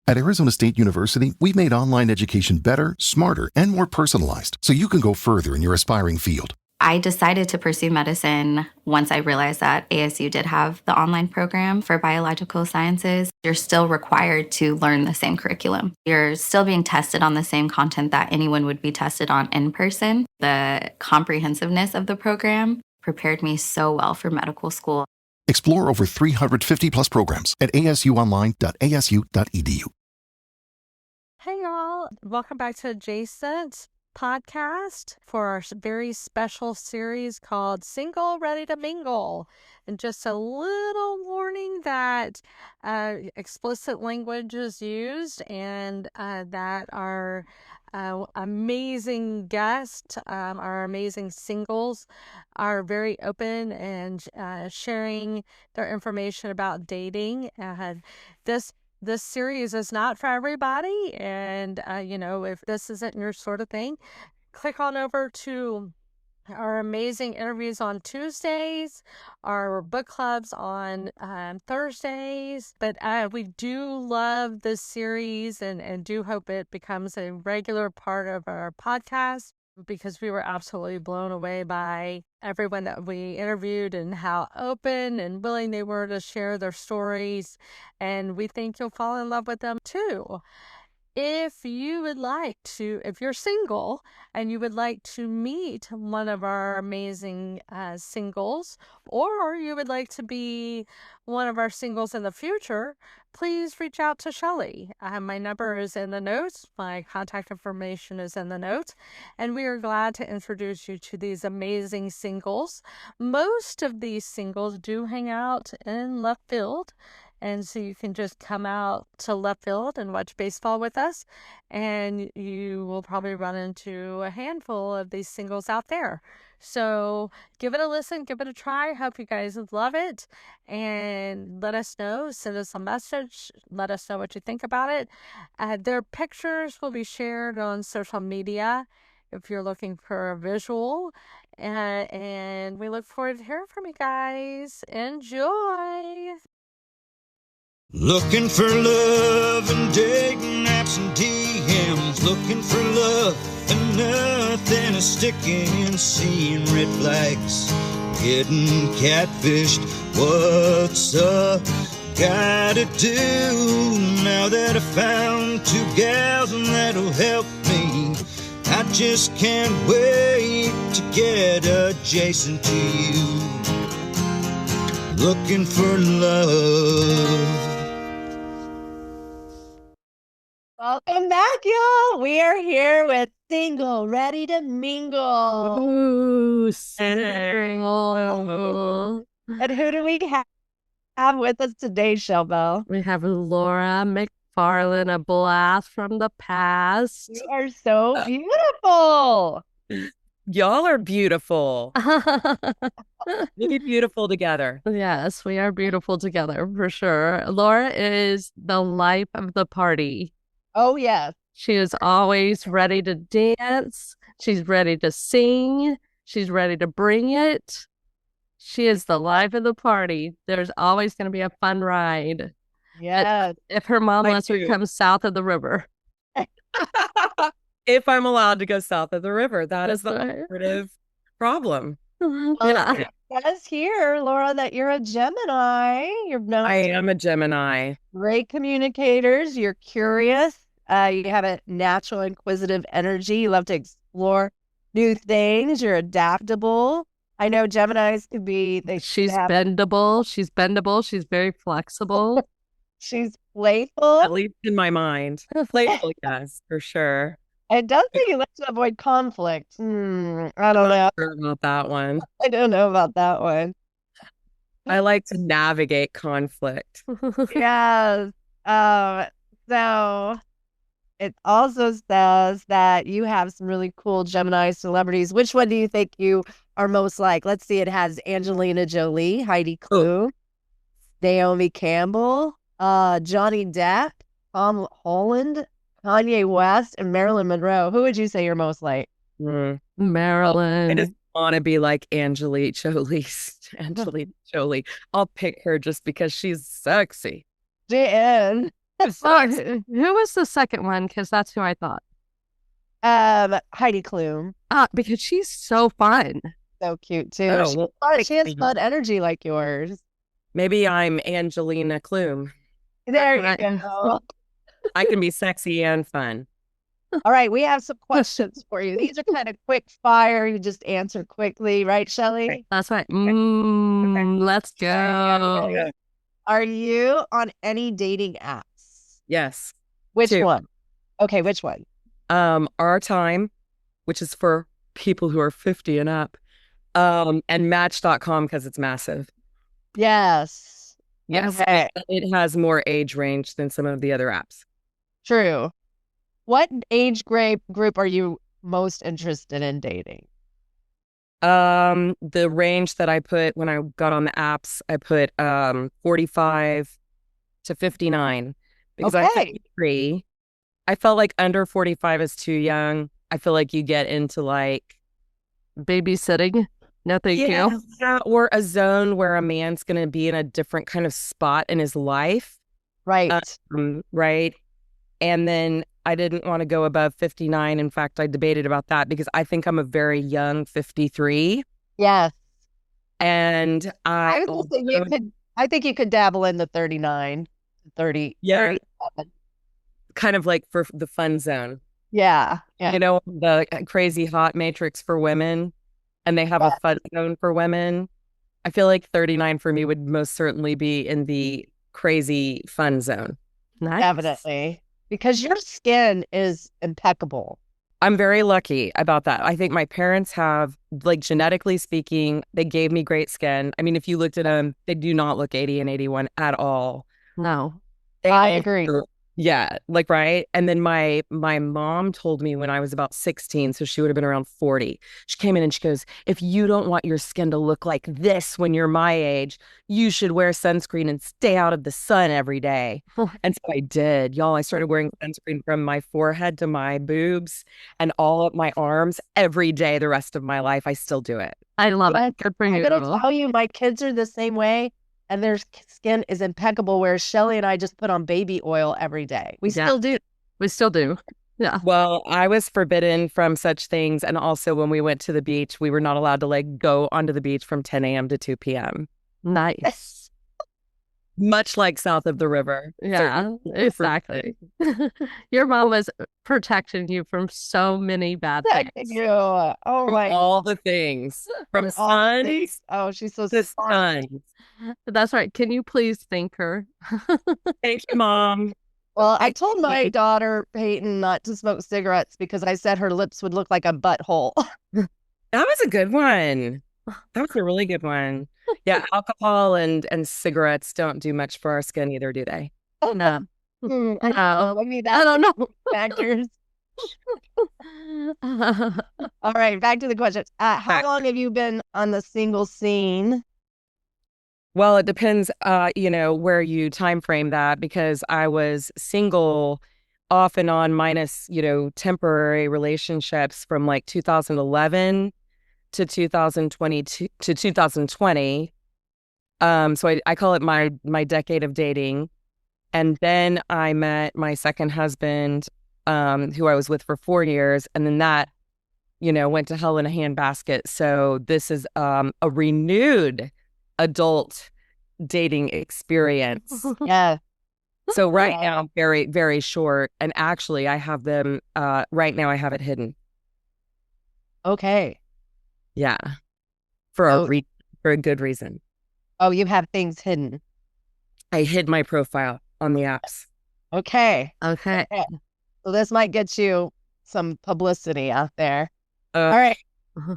At Arizona State University, we've made online education better, smarter, and more personalized so you can go further in your aspiring field. I decided to pursue medicine once I realized that ASU did have the online program for biological sciences. You're still required to learn the same curriculum. You're still being tested on the same content that anyone would be tested on in person. The comprehensiveness of the program prepared me so well for medical school. Explore over 350 plus programs at asuonline.asu.edu. Hey y'all, welcome back to Adjacent podcast for our very special series called Single Ready to Mingle. And just a little warning that explicit language is used and that our amazing guests, our amazing singles are very open and sharing their information about dating. This series is not for everybody, and if this isn't your sort of thing, click on over to our amazing interviews on Tuesdays, our book clubs on Thursdays. But we do love this series and do hope it becomes a regular part of our podcast, because we were absolutely blown away by everyone that we interviewed and how open and willing they were to share their stories. And we think you'll fall in love with them too. If you're single and you would like to meet one of our amazing singles, or you would like to be one of our singles in the future, please reach out to Shelly. My number is in the notes. My contact information is in the notes. And we are glad to introduce you to these amazing singles. Most of these singles do hang out in left field. And so you can just come out to left field and watch baseball with us, and you will probably run into a handful of these singles out there. So give it a listen, give it a try. Hope you guys love it, and let us know. Send us a message. Let us know what you think about it. Their pictures will be shared on social media if you're looking for a visual. And we look forward to hearing from you guys. Enjoy. Looking for love and dating apps and DMs. Looking for love and nothing is sticking. Seeing red flags, getting catfished. What's up? Gotta do now that I found two gals and that'll help me. I just can't wait to get adjacent to you. Looking for love. Welcome back, y'all. We are here with Single Ready to Mingle. Ooh, single. And who do we have with us today, Shelbelle? We have Laura McFarlane, a blast from the past. You are so beautiful. Y'all are beautiful. Really beautiful together. Yes, we are beautiful together for sure. Laura is the life of the party. Oh, yes. She is always ready to dance. She's ready to sing. She's ready to bring it. She is the life of the party. There's always going to be a fun ride. Yes. If her mom lets her come south of the river. If I'm allowed to go south of the river, that is the operative problem. Yeah. It says here, Laura, that you're a Gemini. I am a Gemini. Great communicators. You're curious. You have a natural inquisitive energy. You love to explore new things. You're adaptable. I know Geminis could be. She's bendable. She's bendable. She's very flexible. She's playful. At least in my mind. Playful, yes, for sure. It does think you like to avoid conflict. I don't know. Sure about that one. I don't know about that one. I like to navigate conflict. Yes. So it also says that you have some really cool Gemini celebrities. Which one do you think you are most like? Let's see. It has Angelina Jolie, Heidi Klum, Naomi Campbell, Johnny Depp, Tom Holland, Kanye West, and Marilyn Monroe. Who would you say you're most like? Marilyn. I just want to be like Angelina Jolie. I'll pick her just because she's sexy. Jen. Oh, who was the second one? Because that's who I thought. Heidi Klum. Because she's so fun. So cute too. Oh, well, She has fun energy like yours. maybe I'm Angelina Klum. There you Right. go. I can be sexy and fun. All right, we have some questions for you. These are kind of quick fire. You just answer quickly, right, Shelly? That's right. Let's go. Are you on any dating apps? Yes. Which 2. one? Okay, which one? Our Time, which is for people who are 50 and up, and Match.com because it's massive. Yes. Yes, Okay. it has more age range than some of the other apps. True. What age group are you most interested in dating? The range that I put when I got on the apps, I put 45 to 59 because I'm Okay. 53. I felt like under 45 is too young. I feel like you get into like Babysitting. No, thank you. yeah, or a zone where a man's going to be in a different kind of spot in his life. Right. Right. And then I didn't want to go above 59. In fact, I debated about that because I think I'm a very young 53. Yes. And I was also, thinking I think you could dabble in the 39, 30. yeah, 37. kind of like for the fun zone. Yeah. Yeah. You know, the crazy hot matrix for women, and they have a fun zone for women. I feel like 39 for me would most certainly be in the crazy fun zone. Nice. Definitely. Because your skin is impeccable. I'm very lucky about that. I think my parents have, like, genetically speaking, they gave me great skin. I mean, if you looked at them, they do not look 80 and 81 at all. No. I agree. Yeah, like, right. And then my mom told me when I was about 16, so she would have been around 40. She came in and she goes, if you don't want your skin to look like this when you're my age, you should wear sunscreen and stay out of the sun every day. And so I did, y'all. I started wearing sunscreen from my forehead to my boobs and all of my arms every day the rest of my life. I still do it. I love Yes. it. Good for I'm you. going to tell you, my kids are the same way, and their skin is impeccable, whereas Shelly and I just put on baby oil every day. We Yeah. still do. We still do. Yeah. Well, I was forbidden from such things. And also when we went to the beach, we were not allowed to like go onto the beach from 10 a.m. to 2 p.m. Nice. Much like south of the river. Yeah, exactly. Your mom was protecting you from so many bad Thank things. you. Oh From my. all the things. From all sun things. Oh, she's so to smart. sun. That's right. Can you please thank her? Thank you, Mom. Well, I told my daughter Peyton not to smoke cigarettes because I said her lips would look like a butthole. That was a good one. That was a really good one. Yeah, alcohol and cigarettes don't do much for our skin either, do they? No. I No. I mean, I that's don't know. factors. All right, back to the question. How Back. long have you been on the single scene? Well, it depends, where you time frame that, because I was single off and on minus, temporary relationships from like 2011 to 2022 to 2020. So I call it my decade of dating. And then I met my second husband, who I was with for 4 years. And then that, went to hell in a handbasket. So this is a renewed adult dating experience. Yeah. So right now, very, very short. And actually, I have them, right now, I have it hidden. Okay. Yeah. For a good reason. Oh, you have things hidden. I hid my profile on the apps. Okay. Okay. So this might get you some publicity out there. Uh, All right.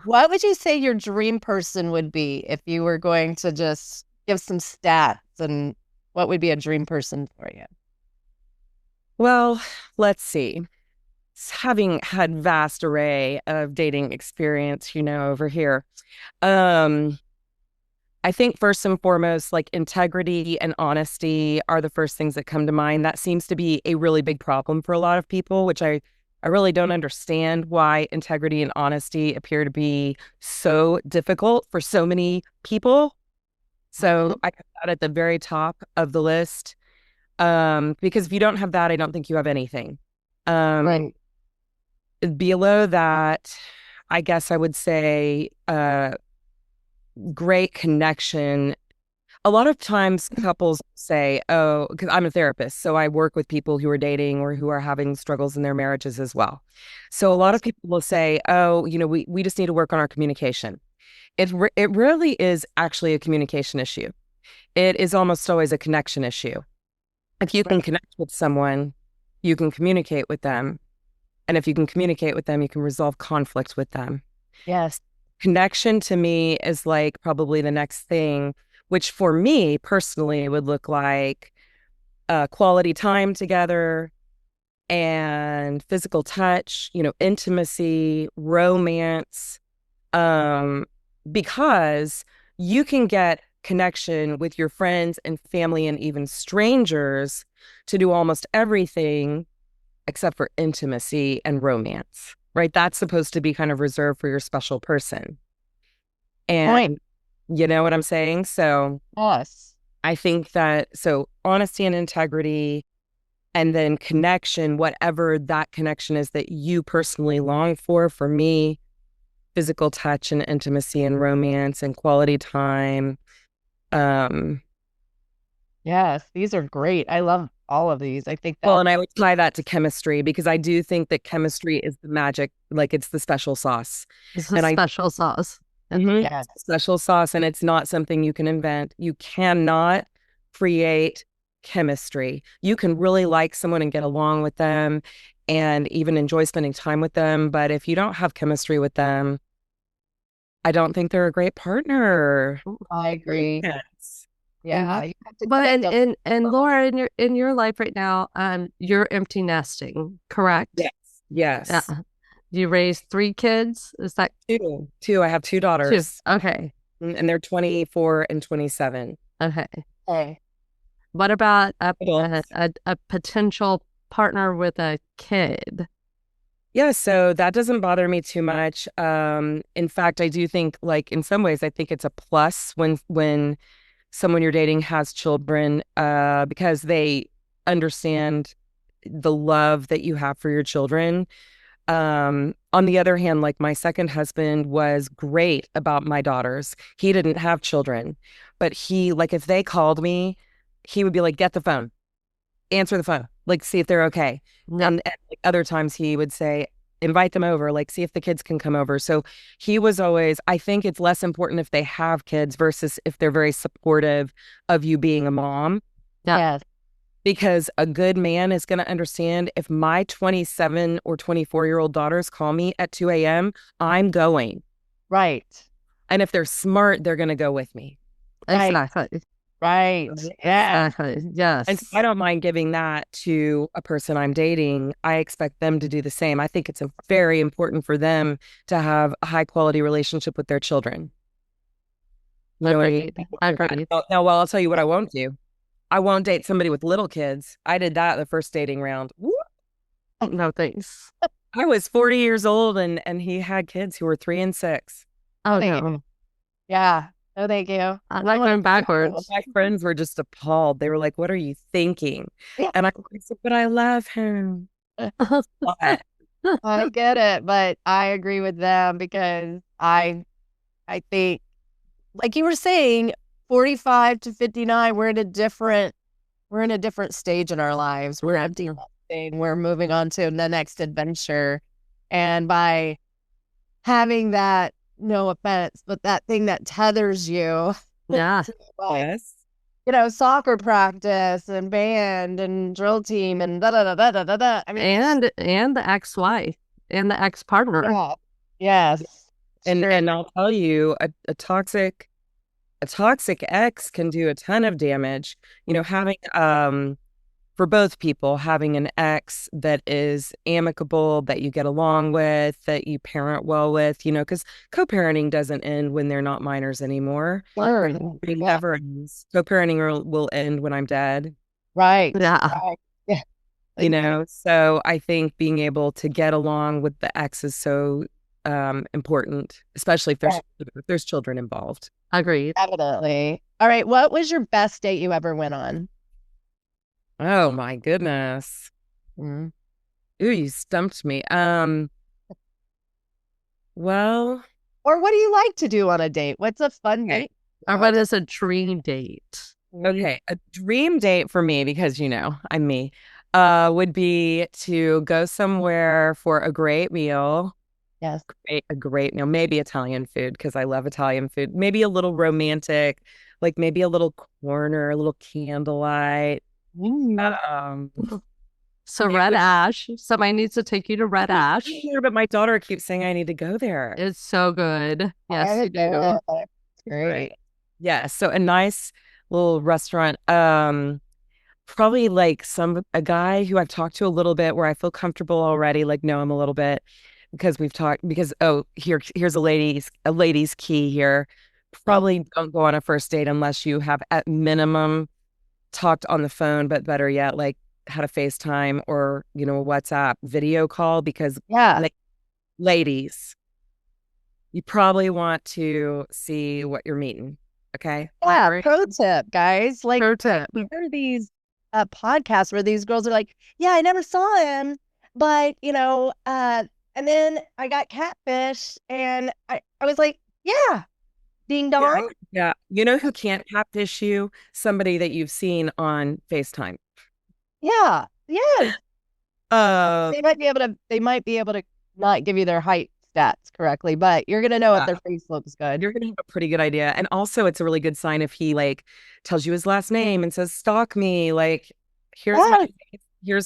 What would you say your dream person would be if you were going to just give some stats, and what would be a dream person for you? Well, let's see. Having had vast array of dating experience, over here. I think first and foremost, like integrity and honesty are the first things that come to mind. That seems to be a really big problem for a lot of people, which I really don't understand why integrity and honesty appear to be so difficult for so many people. So I put that at the very top of the list. Because if you don't have that, I don't think you have anything. Right. Below that, I guess I would say great connection. A lot of times couples say, oh, because I'm a therapist, so I work with people who are dating or who are having struggles in their marriages as well. So a lot of people will say, oh, we just need to work on our communication. It really is actually a communication issue. It is almost always a connection issue. If you can connect with someone, you can communicate with them. And if you can communicate with them, you can resolve conflict with them. Yes. Connection to me is like probably the next thing, which for me personally would look like quality time together and physical touch, intimacy, romance, because you can get connection with your friends and family and even strangers to do almost everything except for intimacy and romance, right? That's supposed to be kind of reserved for your special person. And Point. you know what I'm saying? So Yes. I think that, so honesty and integrity, and then connection, whatever that connection is that you personally long for me, physical touch and intimacy and romance and quality time. Yes, these are great. I love all of these. I think that. Well, and I would tie that to chemistry because I do think that chemistry is the magic, like it's the special sauce. It's And a I- special sauce. Yes. Special sauce, and it's not something you can invent. You cannot create chemistry. You can really like someone and get along with them and even enjoy spending time with them. But if you don't have chemistry with them, I don't think they're a great partner. I agree. Yes. Yeah. You have to But connect them. and Laura, in your life right now, you're empty nesting, correct? Yes. Yes. Yeah. You raised 3 kids. Is that Two. I have 2 daughters. 2? Okay. And they're 24 and 27. Okay. Hey. What about Adults. a potential partner with a kid? Yeah, so that doesn't bother me too much. In fact, I do think, like, in some ways, I think it's a plus when someone you're dating has children, because they understand the love that you have for your children. On the other hand, like my second husband was great about my daughters. He didn't have children, but he, like, if they called me, he would be like, get the phone, answer the phone, like, see if they're okay. And like, other times he would say, invite them over, like, see if the kids can come over. So he was always, I think it's less important if they have kids versus if they're very supportive of you being a mom. Yes. Because a good man is going to understand if my 27 or 24-year-old daughters call me at 2 a.m., I'm going. Right. And if they're smart, they're going to go with me. Right. Exactly. Right. Yeah. Exactly. Yes. And so I don't mind giving that to a person I'm dating. I expect them to do the same. I think it's very important for them to have a high quality relationship with their children. You know what I mean? Agreed. Now, well, I'll tell you what I won't do. I won't date somebody with little kids. I did that the first dating round. Woo! No thanks. I was 40 years old and he had kids who were 3 and 6. Oh Thank no. Yeah. No, thank you. I'm not going backwards. My friends were just appalled. They were like, what are you thinking? Yeah. And I said, but I love him. But I get it, but I agree with them because I think, like you were saying, 45 to 59, we're in a different stage in our lives. We're empty nesting. We're moving on to the next adventure. And by having that, no offense, but that thing that tethers you, Yeah. yes. Soccer practice and band and drill team and da da da da da da da. I mean, And the ex-wife and the ex-partner. yeah. Yes. And I'll tell you, a toxic ex can do a ton of damage. Having for both people, having an ex that is amicable, that you get along with, that you parent well with, because co-parenting doesn't end when they're not minors anymore. It never ends. Co-parenting will end when I'm dead. Right. Yeah. Right. Yeah. So I think being able to get along with the ex is so important, especially if there's children involved. Agreed. Definitely. All right. What was your best date you ever went on? Oh my goodness. Mm. Ooh, you stumped me. Well, Or what do you like to do on a date? What's a fun okay. date? Or what is a dream date? Okay, a dream date for me, because I'm me, would be to go somewhere for a great meal. Yes. A great meal, maybe Italian food, because I love Italian food. Maybe a little romantic, like maybe a little corner, a little candlelight. Um, So it Red would- Ash. Somebody needs to take you to Red Ash. Here, but my daughter keeps saying I need to go there. It's so good. Yes, you do. It's great. Yeah, so a nice little restaurant. Probably like a guy who I've talked to a little bit, where I feel comfortable already, like know him a little bit, because we've talked. Because here's a lady's key here. Probably don't go on a first date unless you have at minimum talked on the phone, but better yet, like had a FaceTime or a WhatsApp video call, because Yeah. like ladies, you probably want to see what you're meeting. Okay. Yeah. Pro tip, guys. Like, Pro tip. there are these podcasts where these girls are like, yeah, I never saw him, but and then I got catfish, and I was like, yeah, ding dong. Yeah. You know who can't catfish you? Somebody that you've seen on FaceTime. Yeah. Yes. Uh, They might be able to not give you their height stats correctly, but you're gonna know if their face looks good. you're gonna have a pretty good idea. And also it's a really good sign if he like tells you his last name and says, stalk me, like here's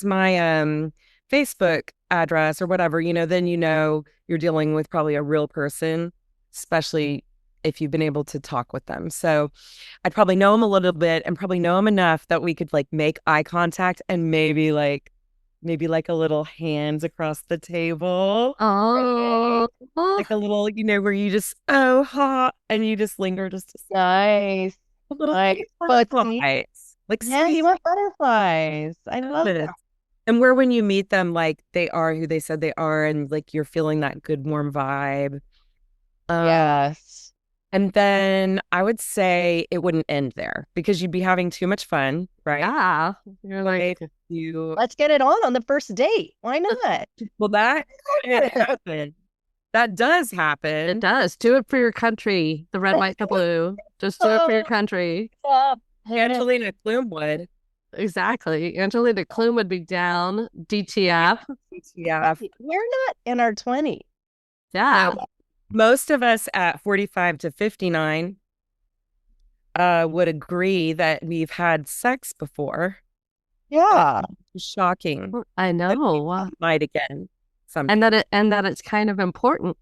my Facebook address or whatever, then you're dealing with probably a real person, especially if you've been able to talk with them. So I'd probably know him a little bit and probably know him enough that we could like make eye contact and maybe like a little hands across the table. Oh, Like a little, where you just, oh, hot, and you just linger just Nice. a little Nice. butterflies. Like, Yeah, you want butterflies. I love it. that. And where when you meet them, like they are who they said they are, and like you're feeling that good, warm vibe. Yes. And then I would say it wouldn't end there, because you'd be having too much fun, right? yeah. You're like, Let's get it on the first date. Why not? Well, that could happen. That does happen. it does. Do it for your country. The red, white, the blue. Just do it for your country. Angelina Bloom would. Exactly. Angelina Clume would be down. DTF. Yeah. We're not in our 20s. Yeah. Most of us at 45 to 59 would agree that we've had sex before. Yeah. Shocking. I know. Might again. And that it's kind of important.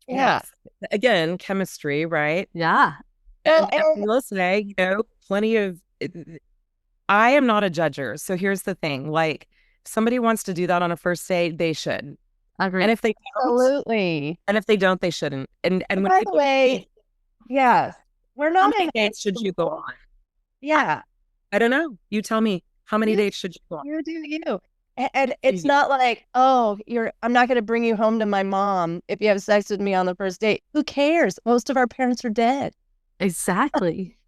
Yeah. Again, chemistry, right? Yeah. Well, And I will say, plenty of. I am not a judger, so here's the thing: like, if somebody wants to do that on a first date, they should. Agree. And if they don't, absolutely. they shouldn't. And when By the people way, yes, we're how not. many dates should you go on? Yeah, I don't know. You tell me. How many dates should you go on? you do you. And it's not like, oh, I'm not going to bring you home to my mom if you have sex with me on the first date. Who cares? Most of our parents are dead. Exactly.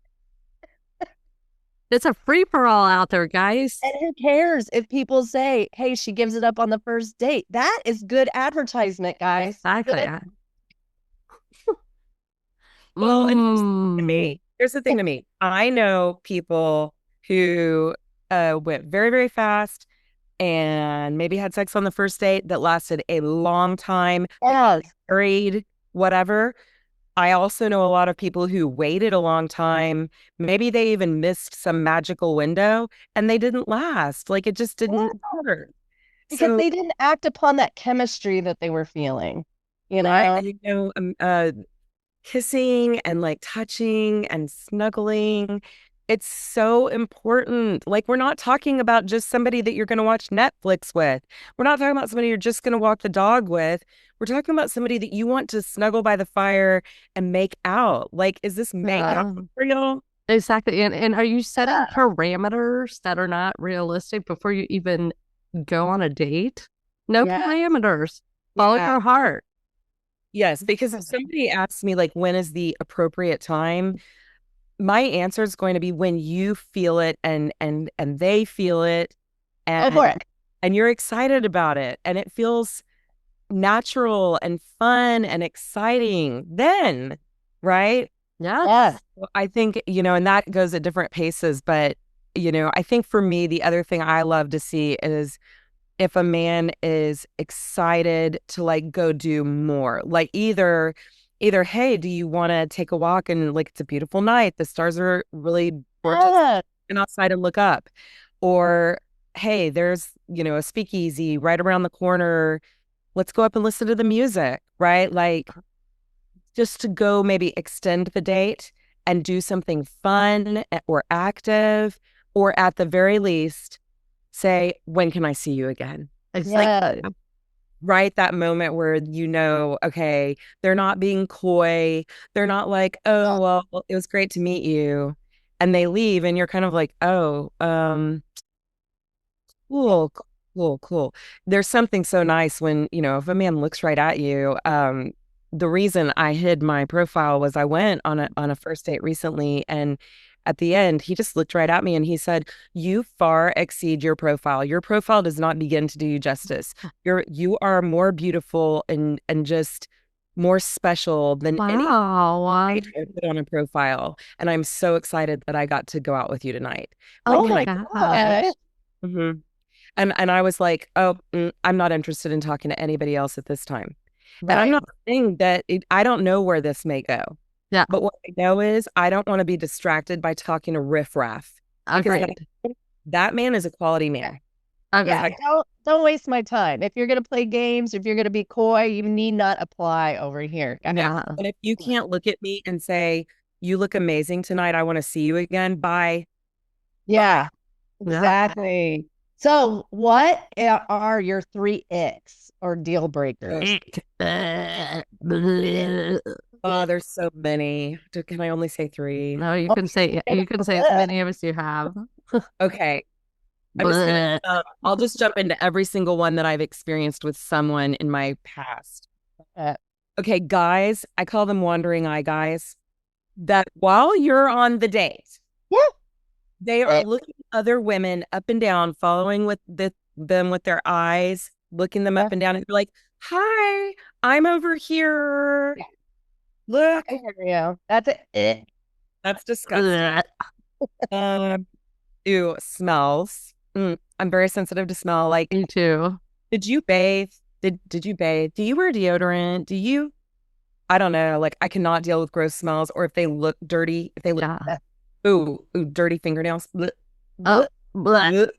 It's a free for all out there, guys. And who cares if people say, hey, she gives it up on the first date? That is good advertisement, guys. Exactly. Well, and here's the thing to me. I know people who went very, very fast and maybe had sex on the first date that lasted a long time, Yes. married, whatever. I also know a lot of people who waited a long time. Maybe they even missed some magical window and they didn't last. Like it just didn't work. Because they didn't act upon that chemistry that they were feeling, kissing and like touching and snuggling. It's so important. Like, we're not talking about just somebody that you're going to watch Netflix with. We're not talking about somebody you're just going to walk the dog with. We're talking about somebody that you want to snuggle by the fire and make out. Like, is this makeup real? Exactly. And are you setting parameters that are not realistic before you even go on a date? No parameters. Follow your heart. Yes, because if somebody asks me, like, when is the appropriate time? my answer is going to be when you feel it and they feel it, Go for it. and you're excited about it, and it feels natural and fun and exciting then, right? Yeah. I think, and that goes at different paces, but, I think for me, the other thing I love to see is if a man is excited to like go do more, like either, hey, do you want to take a walk and like it's a beautiful night, the stars are really gorgeous, Yeah. and outside and look up, or hey, there's, a speakeasy right around the corner, let's go up and listen to the music, right? Like just to go maybe extend the date and do something fun or active, or at the very least, say, when can I see you again? It's Yeah. like, right, that moment where okay, they're not being coy. They're not like, oh, well, it was great to meet you. And they leave and you're kind of like, oh, cool, cool. There's something so nice when, if a man looks right at you. The reason I hid my profile was I went on a first date recently, and at the end, he just looked right at me and he said, "You far exceed your profile. Your profile does not begin to do you justice. You are more beautiful and just more special than any I put on a profile. And I'm so excited that I got to go out with you tonight. Oh When my can gosh. Mhm. And I was like, oh, I'm not interested in talking to anybody else at this time. And I'm Right. not saying that I don't know where this may go. Yeah. But what I know is I don't want to be distracted by talking to riffraff. Agreed. That man is a quality man. Agreed. Yeah, don't waste my time. If you're gonna play games, if you're gonna be coy, you need not apply over here. Yeah. And if you can't look at me and say, you look amazing tonight, I want to see you again, bye. Yeah, Yeah. exactly. So, what are your 3 icks or deal breakers? Oh, there's so many. Can I only say 3? No, you can say as many of us you have. Okay. I'll just jump into every single one that I've experienced with someone in my past. Uh, Okay, guys, I call them wandering eye guys. That while you're on the date, Yeah. they are looking other women up and down, following with them with their eyes, looking them up and down, and they're like, "Hi, I'm over here. Look." I hear you. That's it. That's disgusting. Ew, smells. I'm very sensitive to smell. Like, Me too. did you bathe? Did you bathe? Do you wear deodorant? Do you? I don't know. Like, I cannot deal with gross smells, or if they look dirty. If they look, Yeah. ooh, dirty fingernails. Blech, Oh, blech,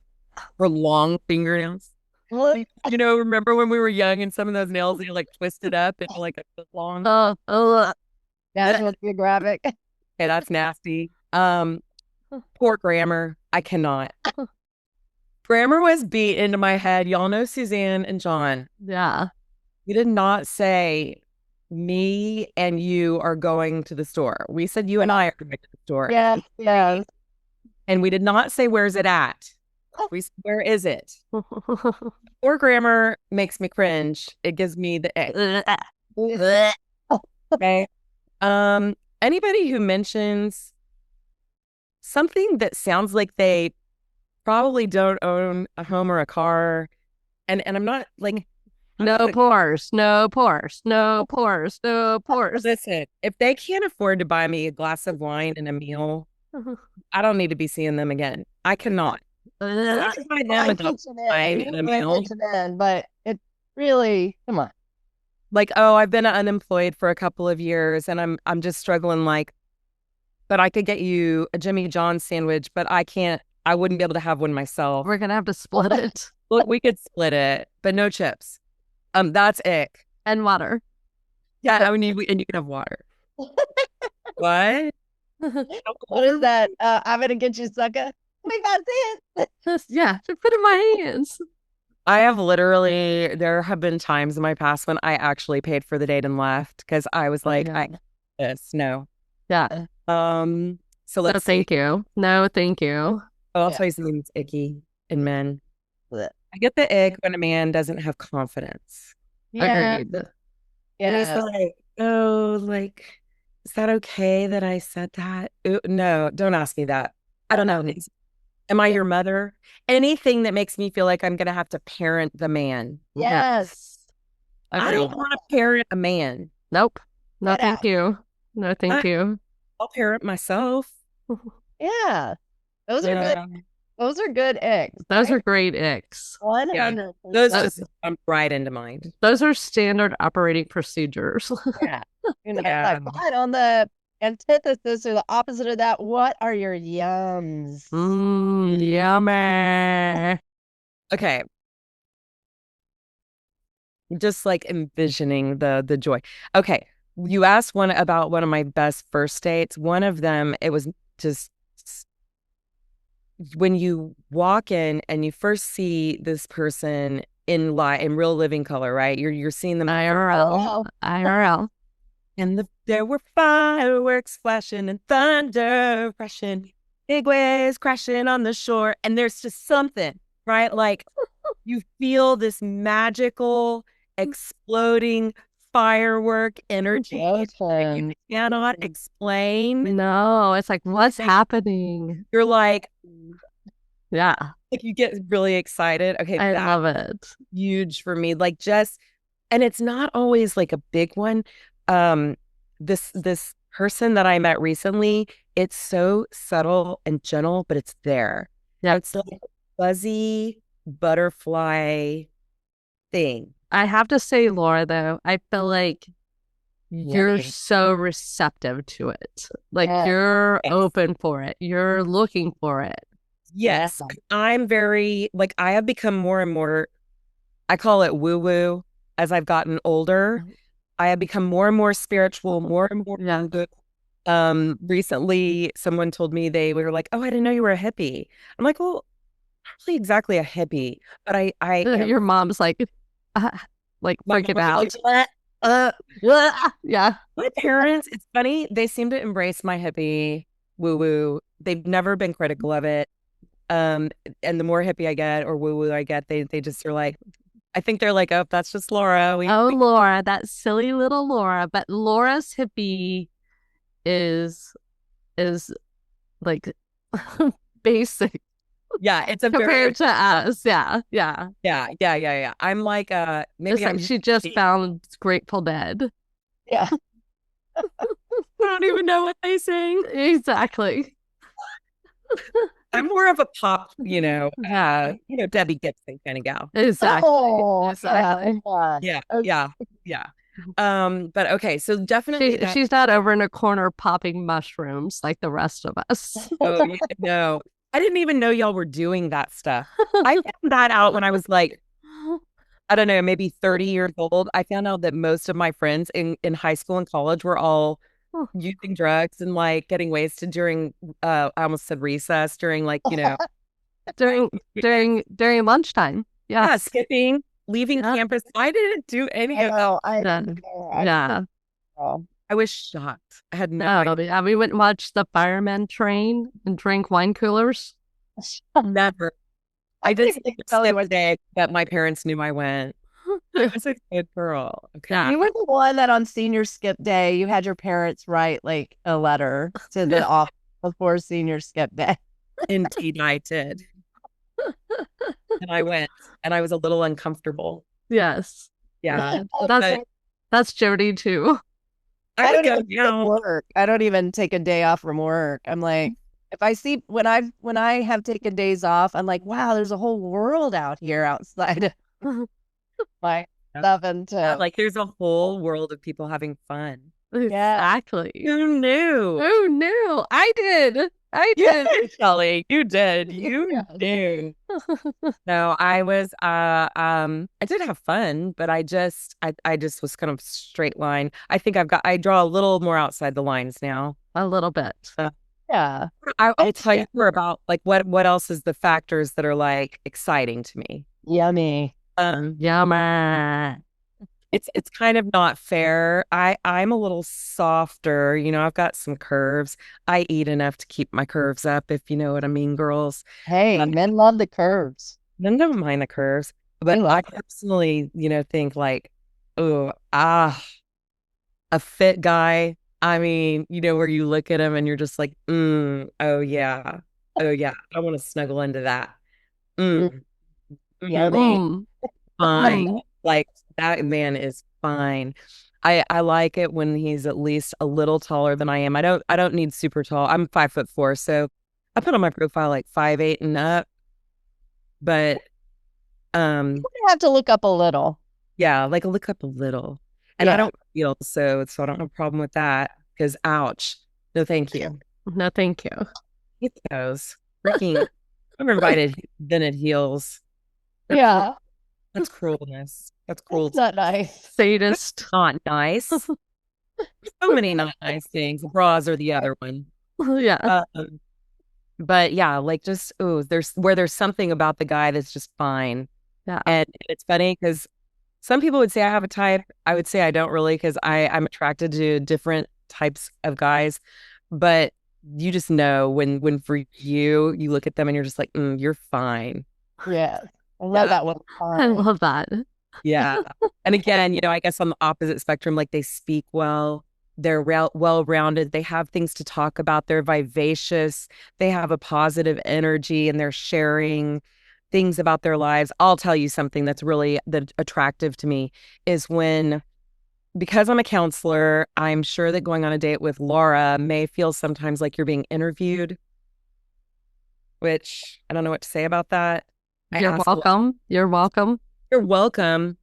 or long fingernails. Remember when we were young and some of those nails you like twisted up and like a foot long? That's what's your graphic. Okay, that's nasty. Poor grammar. I cannot. Grammar was beat into my head. Y'all know Suzanne and John. yeah. We did not say me and you are going to the store. We said you and I are going to the store. Yeah. And we did not say where's it at. We said, where is it? Poor grammar makes me cringe. It gives me the ick. Okay. Anybody who mentions something that sounds like they probably don't own a home or a car, and I'm not like No Porsche, no Porsche, no Porsche, no Porsche. Listen, if they can't afford to buy me a glass of wine and a meal, I don't need to be seeing them again. I cannot. I can buy them a glass of wine and a meal. But it really, come on. Like, oh, I've been unemployed for a couple of years and I'm just struggling, like, but I could get you a Jimmy John's sandwich, but I wouldn't be able to have one myself. We're gonna have to split it. Look, we could split it, but no chips. That's ick. And water. Yeah, and you can have water. What? What is that? I'm gonna get you, sucker. We got it. Yeah, just put it in my hands. I have there have been times in my past when I actually paid for the date and left because I was like, no. Yeah. So let's thank you. No, thank you. I'll tell you something that's icky in men. I get the ick when a man doesn't have confidence. Yeah. Agreed. And it's like, oh, like, Is that okay that I said that? Ooh, no, don't ask me that. I don't know. Am I your mother? Anything that makes me feel like I'm going to have to parent the man. Yes. I don't want to parent a man. Nope. No, Get thank out. you. No, thank you. I'll parent myself. Yeah. Those are good. Those are good eggs. Those are great icks. 100%. Those just come right into mind. Those are standard operating procedures. Yeah. Yeah. But on the antithesis or the opposite of that, what are your yums? Yummy. Okay. Just like envisioning the joy. Okay. You asked one about one of my best first dates. One of them, it was just when you walk in and you first see this person in real living color, right? You're seeing them IRL. and there were fireworks flashing and thunder crashing, big waves crashing on the shore, and there's just something, right? Like you feel this magical exploding firework energy that you cannot explain. No, it's like, what's happening? You're like, Yeah, like you get really excited. Okay, I that's love it. huge for me. Like and it's not always like a big one. This person that I met recently, it's so subtle and gentle, but it's there. Yeah, It's like a fuzzy butterfly thing. I have to say, Laura, though, I feel like you're Yummy. so receptive to it. Like Yeah. you're Yes. open for it. You're looking for it. Yes, I'm very like I have become more and more. I call it woo woo as I've gotten older. I have become more and more spiritual, more and more good. Recently someone told me they were like, "Oh, I didn't know you were a hippie." I'm like, "Well, not really exactly a hippie, but I Your mom's like freak it out. Yeah. My parents, it's funny, they seem to embrace my hippie woo woo. They've never been critical of it. And the more hippie I get or woo woo I get, they just are like, I think they're like, oh, that's just Laura. Laura, that silly little Laura. But Laura's hippie is like basic Yeah, it's a compared to us. Yeah. yeah. I'm like, maybe It's like she just found Grateful Dead. Yeah. I don't even know what they sing. Exactly. I'm more of a pop, Debbie Gibson kind of gal. Exactly. Oh, Exactly. Yeah. But okay, so definitely She's not over in a corner popping mushrooms like the rest of us. Oh, no. I didn't even know y'all were doing that stuff. I found that out when I was like, I don't know, maybe 30 years old. I found out that most of my friends in high school and college were all using drugs and like getting wasted during I almost said recess, during like, during lunchtime. Yeah, skipping, leaving campus. I didn't do any of that. Yeah. I was shocked. I had no idea. Yeah, we went and watched the firemen train and drank wine coolers. Never. I just tell you one day that my parents knew I went. I was a good girl. Okay. You were the one that on senior skip day, you had your parents write like a letter to the office before senior skip day. Indeed, I did. And I went, and I was a little uncomfortable. Yes. Yeah. That's Jody too. I don't even take work. I don't even take a day off from work. I'm like, if I see when I have taken days off, I'm like, wow, there's a whole world out here outside my stuff and like there's a whole world of people having fun. Exactly. Who knew? Who knew? I did. Shelly, you did. You knew. No, I was I did have fun, but I just was kind of straight line. I think I draw a little more outside the lines now. A little bit. Yeah. I'll tell you more about like what else is the factors that are like exciting to me. Yummy. Yummy. It's kind of not fair. I'm a little softer, I've got some curves. I eat enough to keep my curves up, if you know what I mean, girls. Hey, men love the curves. Men don't mind the curves. But I personally, think like, a fit guy, I mean, where you look at him and you're just like, oh yeah. Oh yeah. I want to snuggle into that. Mm, Yeah, mhm, fine. Like that man is fine. I like it when he's at least a little taller than I am. I don't need super tall. I'm 5'4", so I put on my profile like 5'8" and up. But you have to look up a little. yeah, like look up a little. And I Yeah. don't feel so I don't have a problem with that. Because ouch. No, thank you. No, thank you. Get those. Freaking I'm invited Bennett heels. Yeah. That's cruelness. That's It's cruelty. not nice. Sadist. Not nice. So many not nice things. Bras are the other one. Yeah. But yeah, like just there's something about the guy that's just fine. Yeah. And it's funny because some people would say I have a type. I would say I don't really because I'm attracted to different types of guys. But you just know when for you look at them and you're just like, you're fine. Yeah. I love that one. I love that. Yeah. And again, I guess on the opposite spectrum, like they speak well, they're well-rounded, they have things to talk about, they're vivacious, they have a positive energy, and they're sharing things about their lives. I'll tell you something that's really attractive to me is because I'm a counselor, I'm sure that going on a date with Laura may feel sometimes like you're being interviewed, which I don't know what to say about that. You're welcome. You're welcome. You're welcome.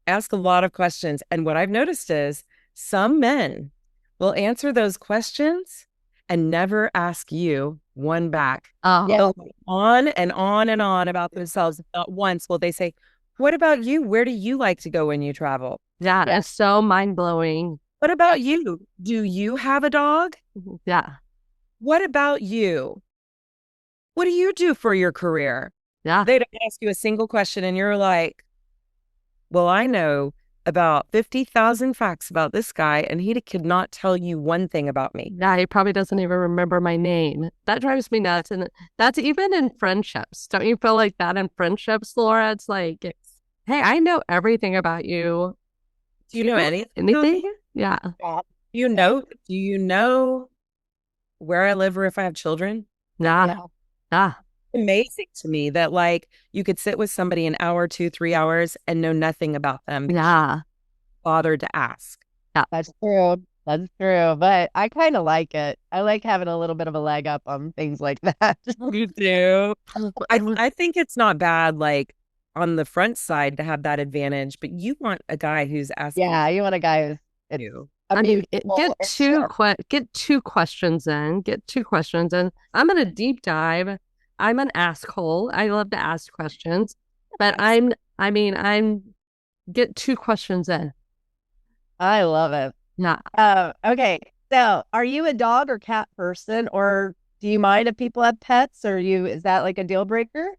Ask a lot of questions. And what I've noticed is some men will answer those questions and never ask you one back. Oh, They'll go on and on and on about themselves. Not once will they say, what about you? Where do you like to go when you travel? yeah. It's so mind-blowing. What about you? Do you have a dog? Yeah. What about you? What do you do for your career? Yeah. They don't ask you a single question and you're like, well, I know about 50,000 facts about this guy and he could not tell you one thing about me. Yeah, he probably doesn't even remember my name. That drives me nuts. And that's even in friendships. Don't you feel like that in friendships, Laura? It's like, hey, I know everything about you. Do you know anything? Anything? Yeah. Do you know where I live or if I have children? Yeah. Yeah. Amazing to me that like you could sit with somebody an hour, 2, 3 hours and know nothing about them. Yeah. Bothered to ask. That's true. That's true. But I kind of like it. I like having a little bit of a leg up on things like that. You do. I think it's not bad, like on the front side to have that advantage, but you want a guy who's asking. Yeah, you want a guy who's You. I mean, get two questions in. Get 2 questions in. I'm gonna deep dive. I'm an asshole. I love to ask questions, but I'm get 2 questions in. I love it. Yeah. Okay. So are you a dog or cat person, or do you mind if people have pets, or is that like a deal breaker?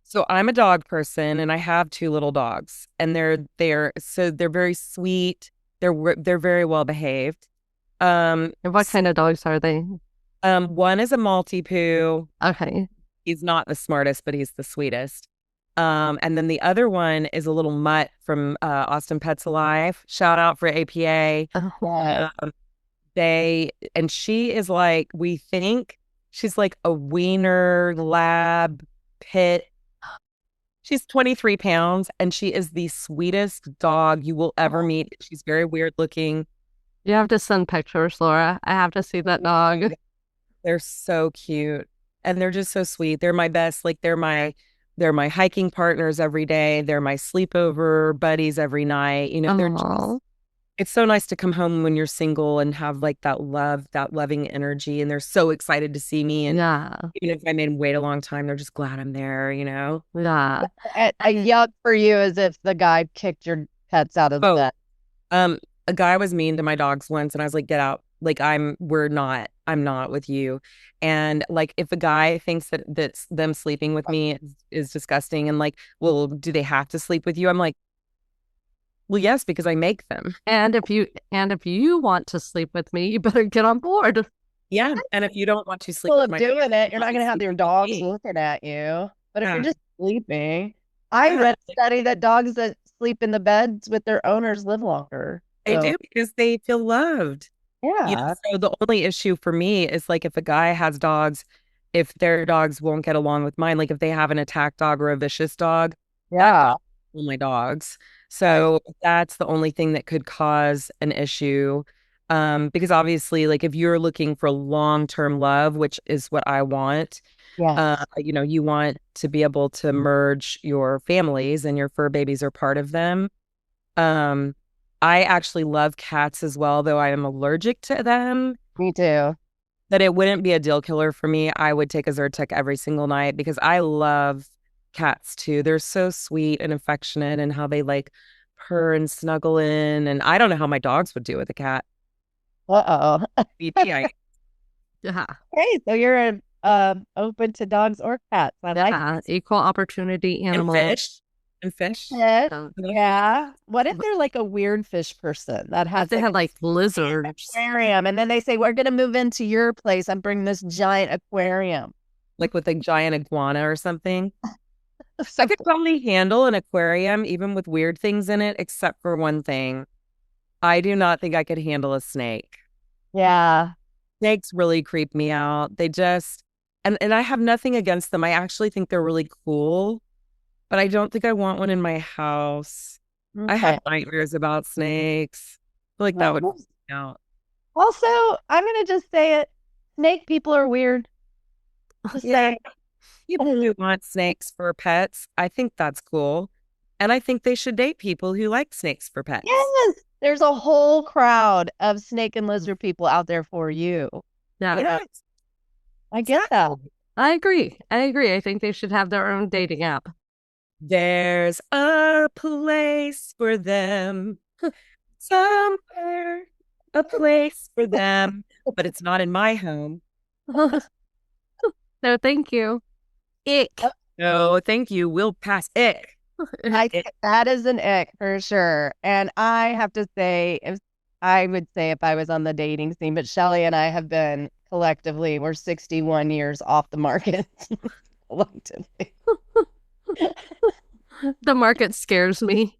So I'm a dog person and I have 2 little dogs and they're very sweet. They're very well behaved. And what kind of dogs are they? One is a Maltipoo. Okay. He's not the smartest, but he's the sweetest. And then the other one is a little mutt from Austin Pets Alive. Shout out for APA. She is like, we think she's like a wiener lab pit. She's 23 pounds and she is the sweetest dog you will ever meet. She's very weird looking. You have to send pictures, Laura. I have to see that dog. They're so cute and they're just so sweet. They're my best. Like they're my hiking partners every day. They're my sleepover buddies every night. It's so nice to come home when you're single and have like that loving energy. And they're so excited to see me. And even if I made them wait a long time, they're just glad I'm there, Yeah. A yuck for you is if the guy kicked your pets out of the bed. A guy was mean to my dogs once and I was like, get out. Like I'm not with you. And like, if a guy thinks that's them sleeping with me is disgusting and like, well, do they have to sleep with you? I'm like, well, yes, because I make them. And if you want to sleep with me, you better get on board. Yeah. And if you don't want to sleep with doing it, you're not going to have your dogs looking at you. But if you're just sleeping, I read a study that dogs that sleep in the beds with their owners live longer. They do because they feel loved. Yeah. So the only issue for me is like if a guy has dogs, if their dogs won't get along with mine, like if they have an attack dog or a vicious dog, Yeah. my dogs. So that's the only thing that could cause an issue. Because obviously, like if you're looking for long-term love, which is what I want, Yes. you want to be able to merge your families and your fur babies are part of them. Um, I actually love cats as well, though I am allergic to them. Me too. That it wouldn't be a deal killer for me. I would take a Zyrtec every single night because I love cats too. They're so sweet and affectionate and how they like purr and snuggle in. And I don't know how my dogs would do with a cat. Uh-oh. BTI. Yeah. Okay, so you're open to dogs or cats. I like Yeah. Equal opportunity And animal. fish. And fish. it. So, Yeah. What if they're like a weird fish person that has they like had like lizards. aquarium, and then they say we're gonna move into your place and bring this giant aquarium? Like with a giant iguana or something. So, I could probably handle an aquarium even with weird things in it, except for one thing. I do not think I could handle a snake. yeah. Snakes really creep me out. They just, and I have nothing against them. I actually think they're really cool, but I don't think I want one in my house. I Okay. have nightmares about snakes. I feel like that would freak me out. Also, I'm gonna just say it. Snake people are weird. Just Yeah. say People who want snakes for pets, I think that's cool. And I think they should date people who like snakes for pets. yes. There's a whole crowd of snake and lizard people out there for you. Yeah. Yes. I get that. I agree. I think they should have their own dating app. There's a place for them. Somewhere, a place for them. But it's not in my home. No, thank you. Ick. No, thank you. We'll pass it. That is an ick for sure. And I have to say, I would say if I was on the dating scene, but Shelly and I have been collectively, we're 61 years off the market collectively. The market scares me.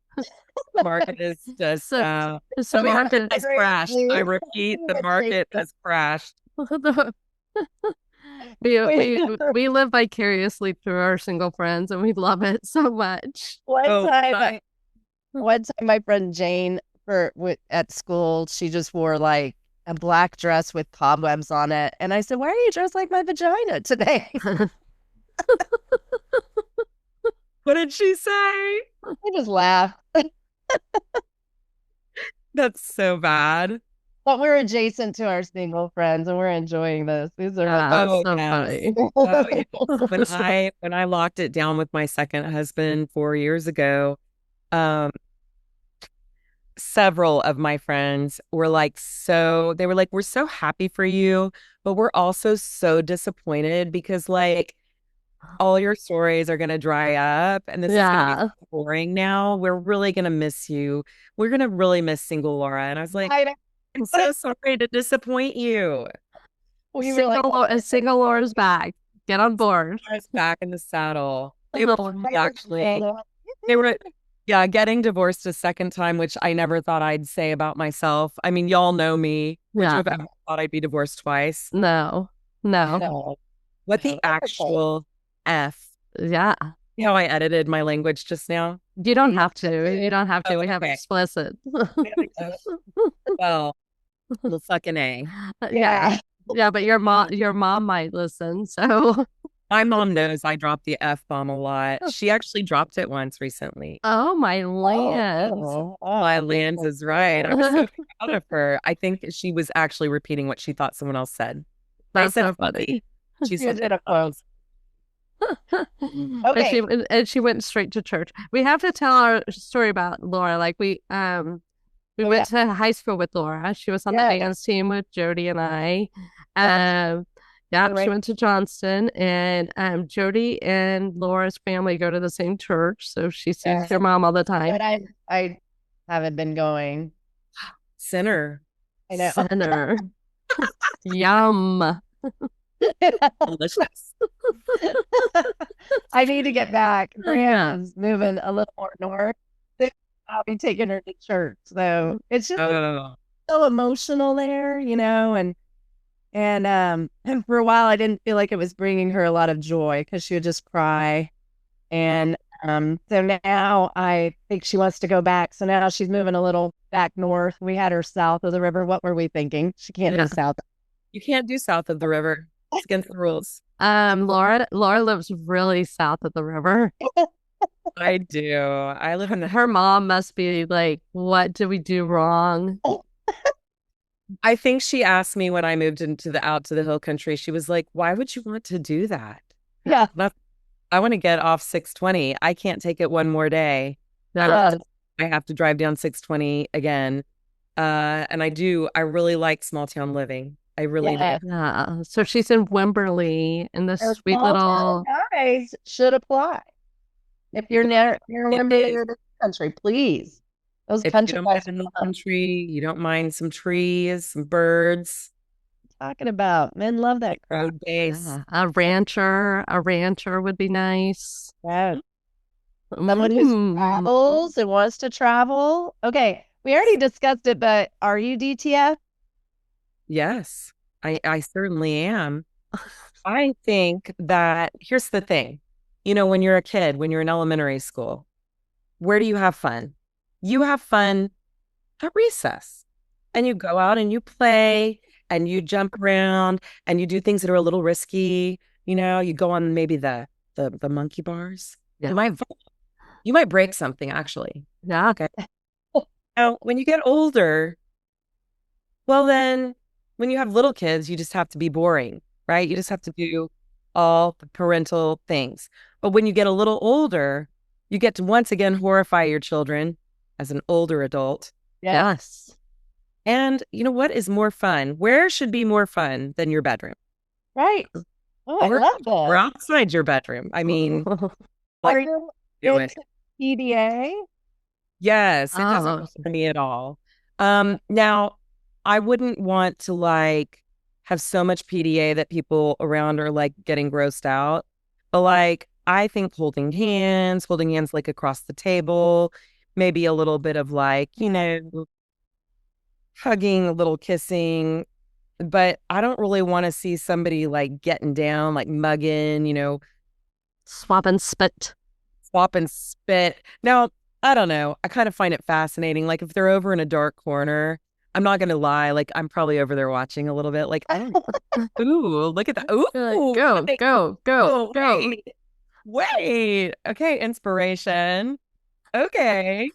The market is just, So the market has Great crashed. news. I repeat, the market has crashed. we live vicariously through our single friends, and we love it so much. One time my friend Jane at school, she just wore like a black dress with cobwebs on it. And I said, why are you dressed like my vagina today? What did she say? I just laughed. That's so bad. But we're adjacent to our single friends and we're enjoying this. These are That's Oh, so yes. funny. When I locked it down with my second husband 4 years ago, several of my friends were like, we're so happy for you, but we're also so disappointed because like all your stories are going to dry up and this is going to be boring now. We're really going to miss you. We're going to really miss single Laura. And I was like, I'm so sorry to disappoint you. we were like, single Laura's back. Get on board. I was back in the saddle. They were getting divorced a second time, which I never thought I'd say about myself. I mean, y'all know me. Would you have ever thought I'd be divorced twice? No. What the actual F? Yeah. You know how I edited my language just now? You don't have to. You don't have to. We have explicit. Well, the fucking A. Yeah. Yeah, but your mom might listen, so. My mom knows I drop the F-bomb a lot. She actually dropped it once recently. Oh, my land. My lands is right. I'm so proud of her. I think she was actually repeating what she thought someone else said. That's so funny. She You said did a quote. Okay. And she went straight to church. We have to tell our story about Laura. Like we went to high school with Laura. She was on the dance team with Jody and I. She went to Johnston, and Jody and Laura's family go to the same church, so she sees your mom all the time. But I haven't been going. Sinner. I know. Sinner. Yum. Delicious. I need to get back. Brianna's moving a little more north. I'll be taking her to church. So it's just so emotional there, and for a while I didn't feel like it was bringing her a lot of joy because she would just cry. And so now I think she wants to go back. So now she's moving a little back north. We had her south of the river. What were we thinking? She can't Yeah. do south. You can't do south of the river. It's against the rules. Laura lives really south of the river. I do. I live in the. Her mom must be like, what did we do wrong? I think she asked me when I moved out to the hill country. She was like, "Why would you want to do that?" Yeah. I want to get off 620. I can't take it one more day. Yeah. I have to drive down 620 again. And I do. I really like small town living. I really do. Yeah. So she's in Wimberley in this Those sweet small little. town guys should apply. If you're near Wimberley or the country, please. Those If country you don't guys mind the country, you don't mind some trees, some birds, talking about. Men love that crowd. road base. Yeah, a rancher would be nice. Yeah. Someone who travels and wants to travel. Okay, we already discussed it, but are you DTF? Yes, I certainly am. I think that here's the thing. When you're a kid, when you're in elementary school, where do you have fun? You have fun at recess. And you go out and you play and you jump around and you do things that are a little risky. You go on maybe the monkey bars. Yeah. You might break something, actually. Yeah. Okay. Now, when you get older, well, then when you have little kids, you just have to be boring, right? You just have to do all the parental things. But when you get a little older, you get to once again horrify your children as an older adult. Yes. And you know what is more fun? Where should be more fun than your bedroom? Right. Oh, I love that. Or outside your bedroom. I mean, Are you do it. into PDA? Yes, it doesn't work for me at all. Now, I wouldn't want to have so much PDA that people around are getting grossed out. But I think holding hands across the table, maybe a little bit of hugging, a little kissing. But I don't really want to see somebody getting down, mugging, Swap and spit. Now, I don't know. I kind of find it fascinating. If they're over in a dark corner, I'm not going to lie. I'm probably over there watching a little bit. Ooh, look at that. Ooh, Go. Wait. Okay, inspiration. Okay.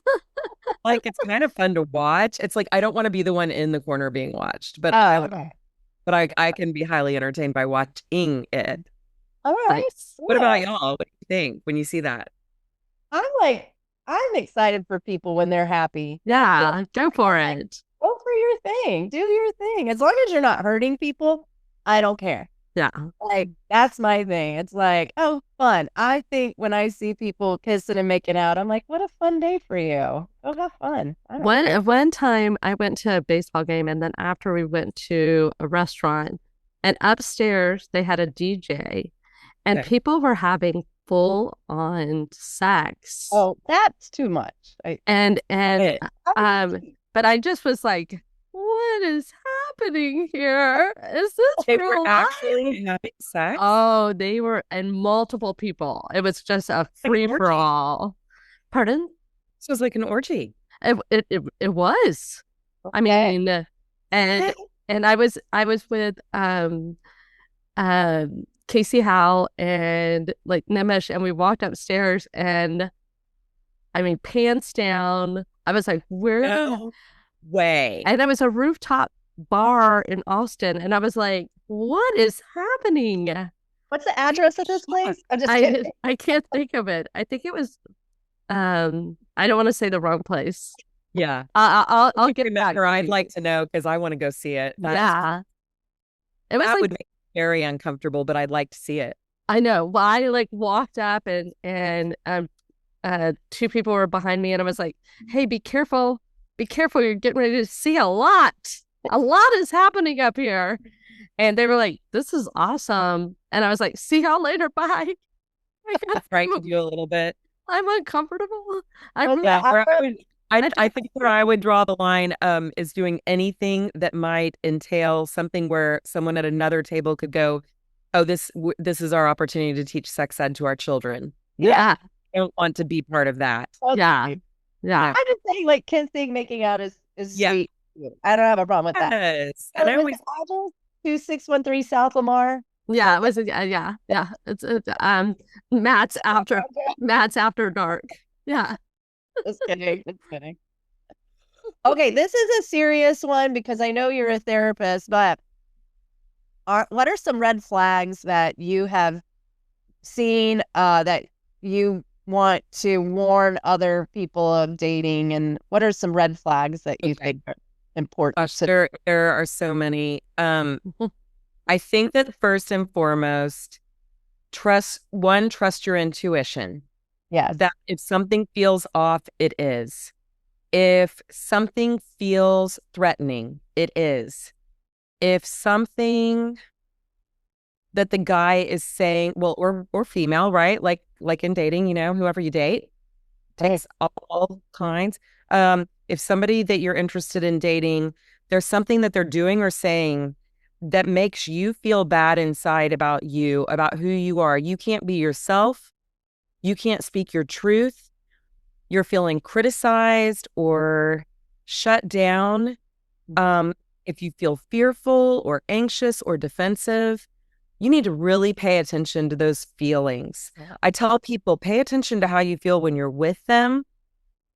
It's kind of fun to watch. It's I don't want to be the one in the corner being watched, but I can be highly entertained by watching it. All right. What about y'all? What do you think when you see that? I'm excited for people when they're happy. Yeah, go for it. Go for your thing. Do your thing. As long as you're not hurting people, I don't care. Yeah. That's my thing. It's oh, fun. I think when I see people kissing and making out, I'm like, what a fun day for you. Go have fun. One time I went to a baseball game, and then after we went to a restaurant, and upstairs they had a DJ, and people were having full on sex. Oh, that's too much. But I just was like, what is happening here? Is this They real were life? actually having sex? Oh, they were, and multiple people. It was just a free for all. Pardon? This was like an orgy. It was. I mean, and I was with Casey Howell and Nimish, and we walked upstairs, and I mean, pants down. I was like, where? No way. And it was a rooftop bar in Austin, and I was like, what is happening? What's the address of this place? I'm just kidding. I can't think of it. I think it was I don't want to say the wrong place. Yeah. I'll get back. I'd like to know because I want to go see it. Yeah. It was that would make me very uncomfortable, but I'd like to see it. I know. Well, I walked up and two people were behind me, and I was like, hey, be careful. Be careful. You're getting ready to see a lot. A lot is happening up here. And they were like, this is awesome. And I was like, see y'all later. Bye. Frightened you a little bit. I'm uncomfortable. I I think where I would draw the line is doing anything that might entail something where someone at another table could go, oh, this is our opportunity to teach sex ed to our children. Yeah. I don't want to be part of that. Yeah. Yeah. I'm just saying, like, kissing, making out is Yeah. sweet. I don't have a problem with that. Yes. And I always 2613 South Lamar. Yeah, it was yeah. It's Matt's after dark. Yeah. Just kidding. Just kidding. Okay, this is a serious one because I know you're a therapist, but what are some red flags that you have seen that you want to warn other people of dating, and what are some red flags that you think are important? Gosh, there are so many. I think that first and foremost, trust your intuition. Yes. That if something feels off, it is. If something feels threatening, it is. If something that the guy is saying, well, or female, right? Like in dating, you know, whoever you date, takes all kinds. If somebody that you're interested in dating, there's something that they're doing or saying that makes you feel bad inside about you, about who you are. You can't be yourself. You can't speak your truth. You're feeling criticized or shut down. If you feel fearful or anxious or defensive, you need to really pay attention to those feelings. Yeah. I tell people, pay attention to how you feel when you're with them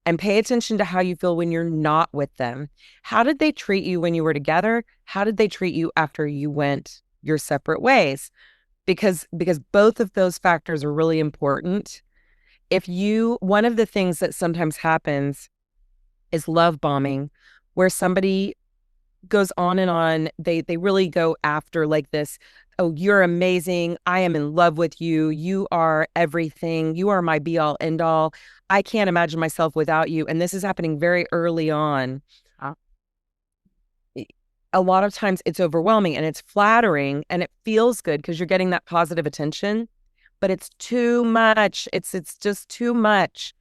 and pay attention to how you feel when you're not with them. How did they treat you when you were together? How did they treat you after you went your separate ways? Because both of those factors are really important. One of the things that sometimes happens is love bombing, where somebody goes on and on. They really go after like this, oh, you're amazing. I am in love with you. You are everything. You are my be all end all. I can't imagine myself without you. And this is happening very early on. A lot of times it's overwhelming and it's flattering and it feels good because you're getting that positive attention, but it's too much. It's just too much.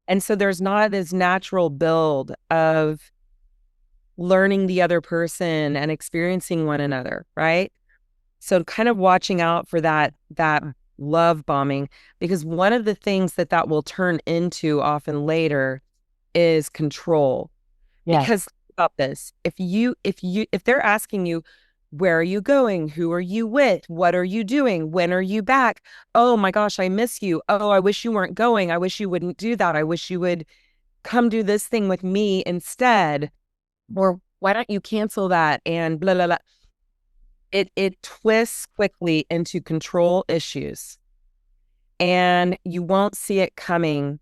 And so there's not this natural build of learning the other person and experiencing one another, right? So kind of watching out for that love bombing, because one of the things that will turn into often later is control. Yes. Because about this, if they're asking you, where are you going? Who are you with? What are you doing? When are you back? Oh my gosh, I miss you. Oh, I wish you weren't going. I wish you wouldn't do that. I wish you would come do this thing with me instead. Or why don't you cancel that? And blah, blah, blah. It twists quickly into control issues. And you won't see it coming.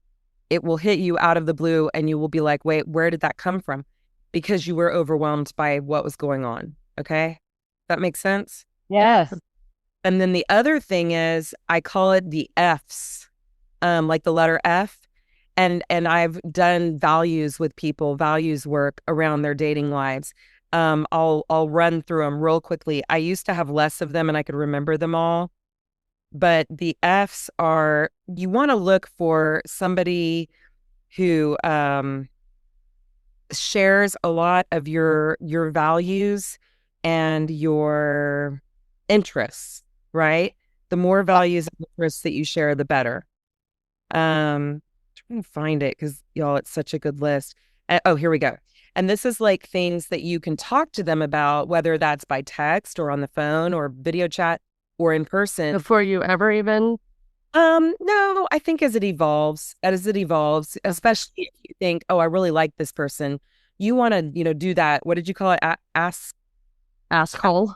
It will hit you out of the blue and you will be like, wait, where did that come from? Because you were overwhelmed by what was going on. Okay? That makes sense? Yes. And then the other thing is, I call it the Fs, like the letter F. And I've done values with people, values work around their dating lives. I'll run through them real quickly. I used to have less of them and I could remember them all. But the Fs are, you want to look for somebody who shares a lot of your values and your interests, right? The more values and interests that you share, the better. Trying to find it because y'all, it's such a good list. Oh, here we go. And this is like things that you can talk to them about, whether that's by text or on the phone or video chat or in person. Before you ever even... No, I think as it evolves, especially if you think, oh, I really like this person, you want to, do that. What did you call it? Asshole.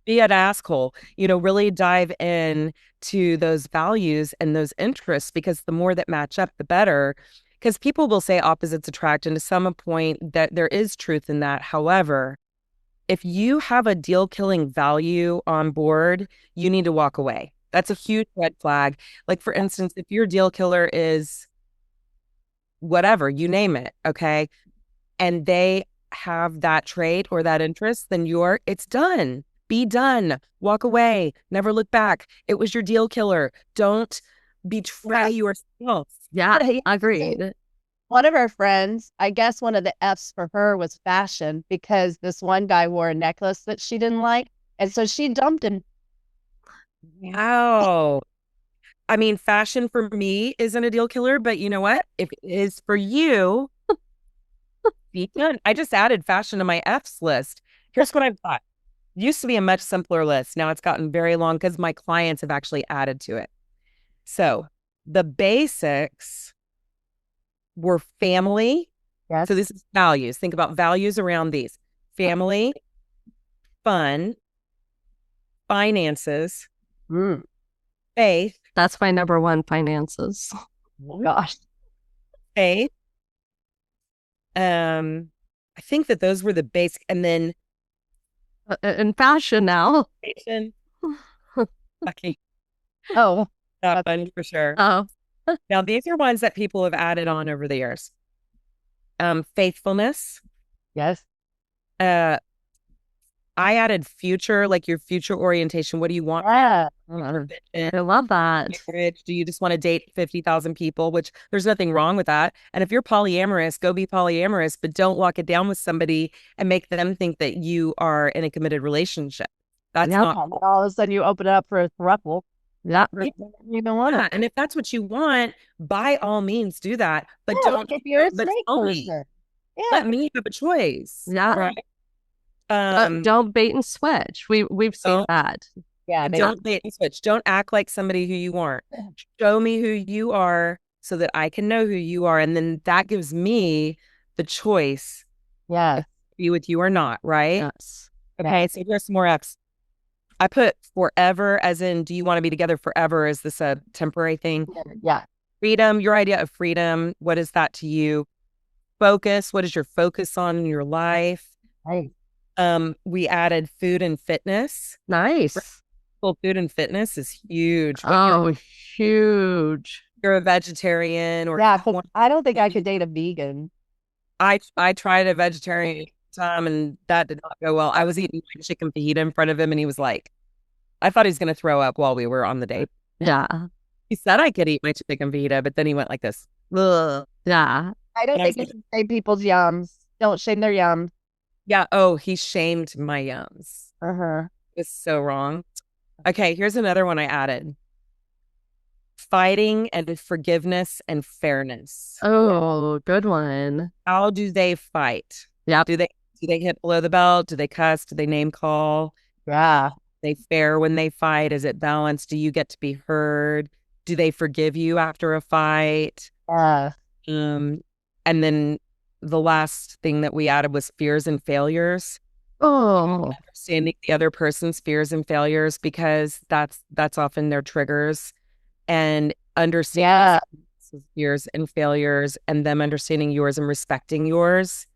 Be an asshole, really dive in to those values and those interests, because the more that match up, the better. Because people will say opposites attract, and to some point that there is truth in that. However, if you have a deal-killing value on board, you need to walk away. That's a huge red flag. Like, for instance, if your deal killer is whatever, you name it, okay, and they have that trait or that interest, then it's done. Be done. Walk away. Never look back. It was your deal killer. Don't betray yourself. Yeah, agreed. One of our friends, I guess one of the F's for her was fashion because this one guy wore a necklace that she didn't like. And so she dumped him. Wow. I mean, fashion for me isn't a deal killer, but you know what? If it is for you, be done. I just added fashion to my F's list. Here's what I've got. Used to be a much simpler list. Now it's gotten very long because my clients have actually added to it. So the basics were family. Yes. So this is values. Think about values around these. Family, fun, finances, faith. That's my number one, finances. Oh, gosh. Faith. I think that those were the basic, and then In fashion now. fashion. Okay, Oh, not fun for sure. Oh, Now these are ones that people have added on over the years. Faithfulness. yes. I added future, like your future orientation. What do you want? Yeah. I love that. Marriage? Do you just want to date 50,000 people? Which there's nothing wrong with that. And if you're polyamorous, go be polyamorous, but don't lock it down with somebody and make them think that you are in a committed relationship. That's Yep. not. All of a sudden you open it up for a throuple. Yeah. You don't want Yeah, it. and if that's what you want, by all means do that. But Yeah, don't. like if you're a but snake tell me. person. Yeah. Let me have a choice. Yeah. Right. Don't bait and switch. We've seen don't- that. Yeah. Don't bait and switch. Don't act like somebody who you aren't. Show me who you are so that I can know who you are. And then that gives me the choice Yeah. to be with you or not, right? Yes. Okay, so here's some more F's. I put forever as in, do you want to be together forever? Is this a temporary thing? Yeah. Freedom, your idea of freedom, what is that to you? Focus, what is your focus on in your life? Right. We added food and fitness. Nice. Well, food and fitness is huge. Oh, huge. You're a vegetarian or Yeah. 'Cause I don't think I could date a vegan. I tried a vegetarian time and that did not go well. I was eating chicken fajita in front of him and he was like, I thought he was going to throw up while we were on the date. Yeah. He said I could eat my chicken fajita, but then he went like this. Ugh. Yeah. I don't And I think was you should shame people's yums. Don't shame their yums. Yeah. Oh, he shamed my yums. Uh-huh. It was so wrong. Okay, here's another one I added. Fighting and forgiveness and fairness. Oh, good one. How do they fight? Yep. Do they hit below the belt? Do they cuss? Do they name call? Yeah. They fair when they fight? Is it balanced? Do you get to be heard? Do they forgive you after a fight? Yeah. And then the last thing that we added was fears and failures. Oh, Understanding the other person's fears and failures because that's often their triggers, and understanding Yeah. someone else's fears and failures and them understanding yours and respecting yours.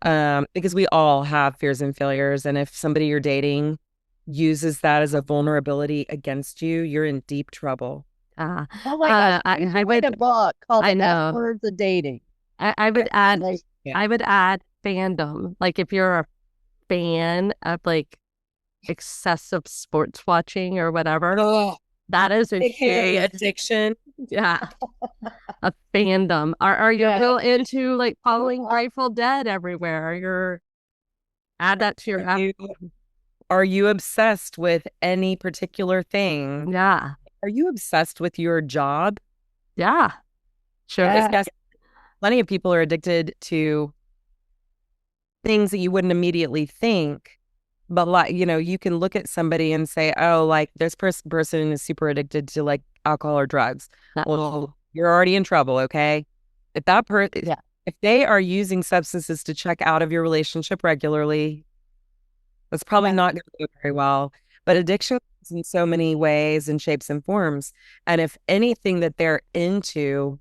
Because we all have fears and failures, and if somebody you're dating uses that as a vulnerability against you, you're in deep trouble. oh my gosh. I Read would a book called I The know. F Words of Dating. I would add Like, Yeah. I would add fandom. Like if you're a fan of like excessive sports watching or whatever, Oh, that is a huge addiction. yeah. A fandom. Are you Yeah. real into like following Grateful Dead everywhere? You're add that to your Are you obsessed with any particular thing? yeah. Are you obsessed with your job? Yeah. Sure. Yeah. Yes, plenty of people are addicted to things that you wouldn't immediately think. But like, you can look at somebody and say, oh, like this person is super addicted to like alcohol or drugs. That- Well, you're already in trouble, okay? If that person, Yeah. if they are using substances to check out of your relationship regularly, that's probably not going to go very well. But addiction is in so many ways and shapes and forms. And if anything that they're into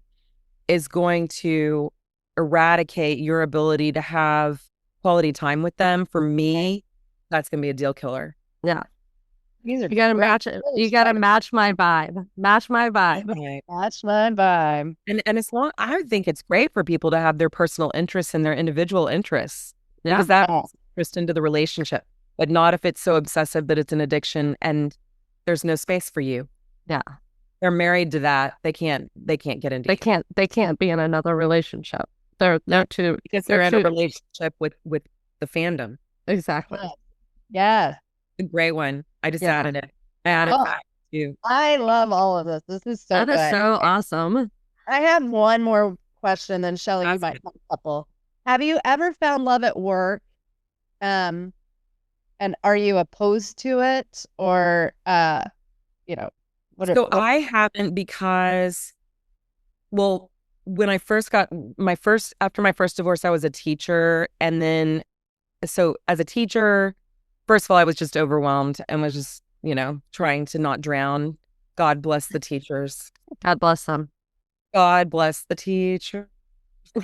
is going to eradicate your ability to have quality time with them, for me, that's going to be a deal killer. Yeah. These are You gotta match it. really You gotta smart. match my vibe. Match my vibe. Right. That's my vibe. And as long, I think it's great for people to have their personal interests and their individual interests Yeah. because that Yeah. brings interest into the relationship, but not if it's so obsessive that it's an addiction and there's no space for you. Yeah. they're married to that. They can't get into They can't be in another relationship. They're too because they're in a relationship with the fandom. exactly. Yeah. A great one. I just Yeah. added it. I added Oh, that too. I love all of this. This is so That good. is so awesome. I have one more question, then Shelly, you Ask might it. have a couple. Have you ever found love at work? And are you opposed to it, or So I haven't because, well, when I first got after my first divorce, I was a teacher. And then, so as a teacher, first of all, I was just overwhelmed and was just, trying to not drown. God bless the teachers. God bless them. God bless the teacher.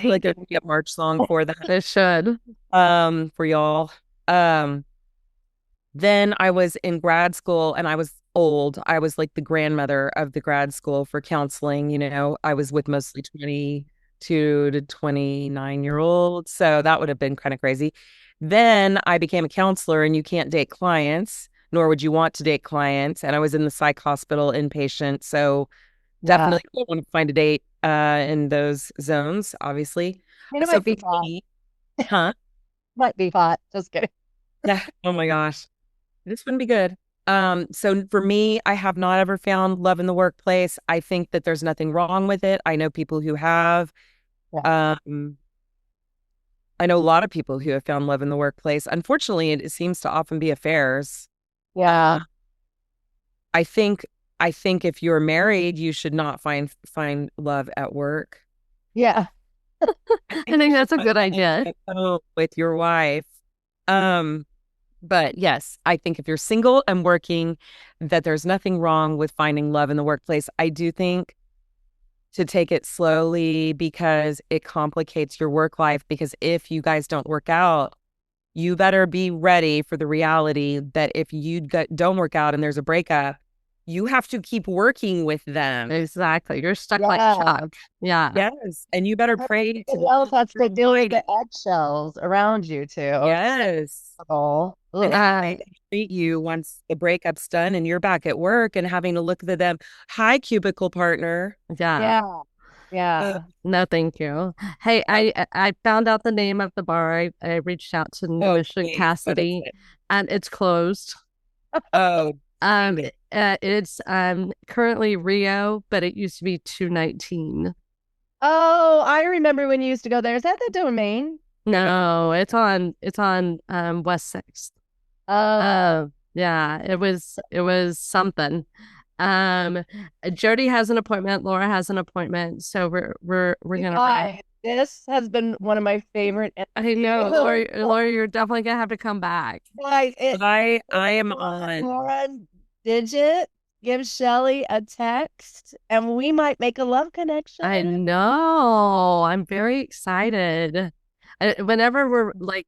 Like there could be a March song for that. They should. For y'all. Then I was in grad school and I was old. I was like the grandmother of the grad school for counseling. I was with mostly 22 to 29-year-olds. So that would have been kind of crazy. Then I became a counselor, and you can't date clients, nor would you want to date clients. And I was in the psych hospital inpatient. So definitely don't want to find a date in those zones, obviously. It So might be for hot. me, huh? Might be hot. Just kidding. Yeah. Oh my gosh. This wouldn't be good. So for me, I have not ever found love in the workplace. I think that there's nothing wrong with it. I know people who have. Yeah. I know a lot of people who have found love in the workplace. Unfortunately, it seems to often be affairs. Yeah. I think if you're married, you should not find love at work. Yeah. I think that's a good idea. With your wife. But yes, I think if you're single and working, that there's nothing wrong with finding love in the workplace. I do think to take it slowly because it complicates your work life. Because if you guys don't work out, you better be ready for the reality that if you don't work out and there's a breakup, you have to keep working with them. Exactly. You're stuck like Chuck. Yeah. Yes. And you better pray. Who else has to deal with the eggshells around you too? Yes. Oh, I treat you once the breakup's done and you're back at work and having to look at them. Hi, cubicle partner. Yeah. Yeah. No, thank you. Hey, I found out the name of the bar. I reached out to Mission Cassidy, and it's closed. Oh. It's currently Rio, but it used to be 219. Oh, I remember when you used to go there. Is that the Domain? No, it's on West 6th. Yeah, it was something. Jody has an appointment, Laura has an appointment, so we're gonna this has been one of my favorite. I know, Laura, you're definitely gonna have to come back. Guys, I am on. Laura, Digit, give Shelly a text, and we might make a love connection. I know. I'm very excited. Whenever we're like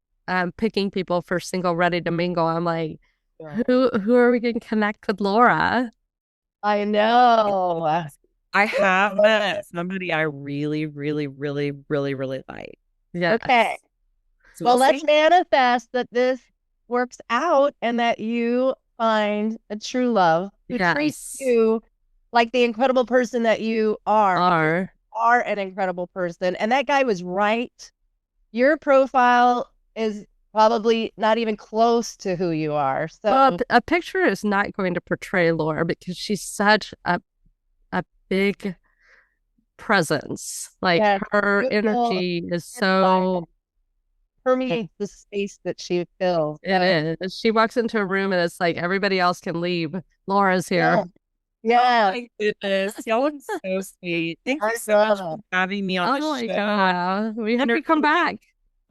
picking people for Single Ready to Mingle, I'm like, who are we going to connect with Laura? I know. I have somebody I really, really, really, really, really like. Yeah. Okay. So well, let's manifest that this works out and that you find a true love who treats you like the incredible person that you are. Are an incredible person. And that guy was right. Your profile is probably not even close to who you are. So well, a picture is not going to portray Laura because she's such a big presence. Like her energy is so permeates the space that she fills. It is. She walks into a room and it's like everybody else can leave. Laura's here. Yeah. Oh my goodness. Y'all are so sweet. Thank you so much for having me on the show. God. We have to come back.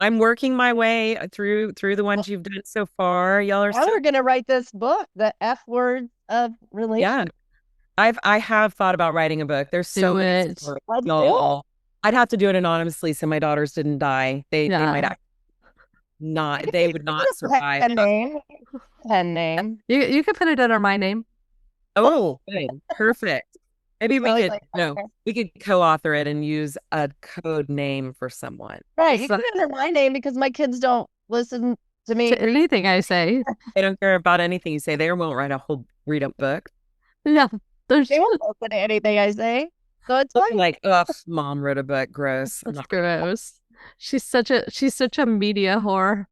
I'm working my way through the ones you've done so far. Y'all are we're gonna write this book, The F Words of Relationship. Yeah. I have thought about writing a book. There's so many. I'd have to do it anonymously so my daughters didn't die. They might they would not survive. Pen name. You could put it under my name. Oh, good. Perfect. Maybe we could co-author it and use a code name for someone. Right. You can put it under my name because my kids don't listen to me. To anything I say. They don't care about anything you say. They won't read a book. Yeah. There's They won't open anything I say. So it's I'm fine. like, ugh, mom wrote a book. Gross. I'm that's not- gross. She's such a media whore.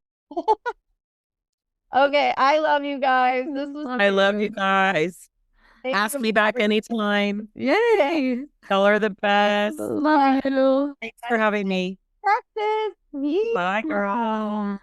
Okay, I love you guys. This was I love you guys. thank Ask you me for back anytime. Yay! Tell her the best. Love you. Thanks for having me. practice. Bye, girl.